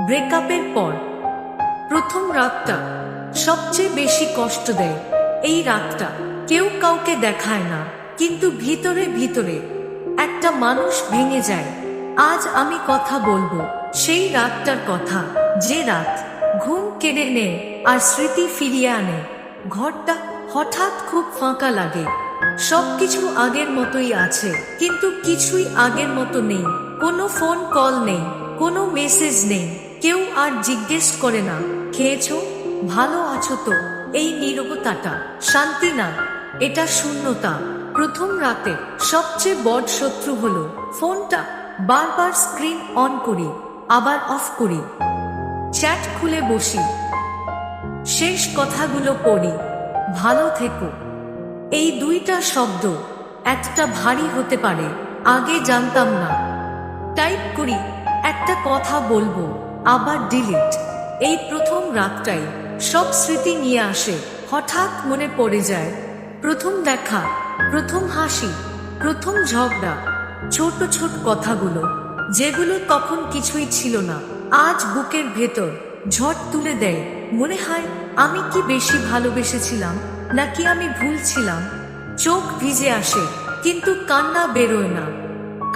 ব্রেকআপের পর প্রথম রাতটা সবচেয়ে বেশি কষ্ট দেয়। এই রাতটা কেউ কাউকে দেখায় না, কিন্তু ভিতরে ভিতরে একটা মানুষ ভেঙে যায়। আজ আমি কথা বলবো সেই রাতটার কথা, যে রাত ঘুম কেড়ে নেয় আর স্মৃতি ফিরিয়ে আনে। ঘরটা হঠাৎ খুব ফাঁকা লাগে, সবকিছু আগের মতোই আছে, কিন্তু কিছুই আগের মতো নেই। কোনো ফোন কল নেই, কোনো মেসেজ নেই, কেউ আর জিজ্ঞেস করে না খেয়েছো, ভালো আছো তো। এই নীরবতাটা শান্তি না, এটা শূন্যতা। প্রথম রাতে সবচেয়ে বড় শত্রু হলো ফোনটা। বারবার স্ক্রিন অন করি, আবার অফ করি, চ্যাট খুলে বসি, শেষ কথাগুলো পড়ি, ভালো থেকো। এই দুইটা শব্দ একটা ভারী হতে পারে, আগে জানতাম না। টাইপ করি, একটা কথা বলবো, আবার ডিলিট। এই প্রথম রাতটাই সব স্মৃতি নিয়ে আসে। হঠাৎ মনে পড়ে যায় প্রথম দেখা, প্রথম হাসি, প্রথম ঝগড়া, ছোট ছোট কথাগুলো যেগুলো তখন কিছুই ছিল না, আজ বুকের ভেতর ঝড় তুলে দেয়। মনে হয় আমি কি বেশি ভালোবেসেছিলাম, নাকি আমি ভুল ছিলাম। চোখ ভিজে আসে, কিন্তু কান্না বেরোয় না,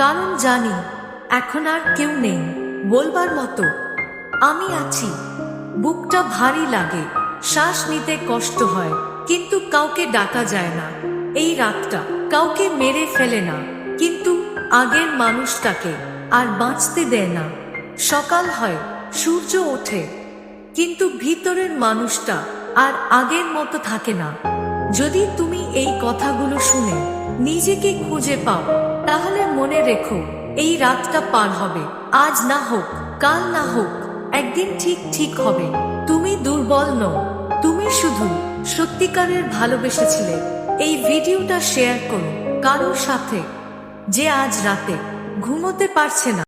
কারণ জানি এখন আর কেউ নেই বলবার মতো। আমি আছি, বুকটা ভারী লাগে, শ্বাস নিতে কষ্ট হয়, কিন্তু কাউকে ডাকা যায় না। এই রাতটা কাউকে মেরে ফেলে না, কিন্তু আগের মানুষটাকে আর বাঁচতে দেয় না। সকাল হয়, সূর্য ওঠে, কিন্তু ভিতরের মানুষটা আর আগের মতো থাকে না। যদি তুমি এই কথাগুলো শুনে নিজেকে খুঁজে পাও, তাহলে মনে রেখো এই রাতটা পার হবে। আজ না হোক, কাল না হোক, একদিন ঠিক ঠিক হবে। তুমি দুর্বল নও, তুমি শুধু সত্যিকারের ভালোবেসেছিলে। এই ভিডিওটা শেয়ার করো কারোর সাথে, যে আজ রাতে ঘুমোতে পারছে না।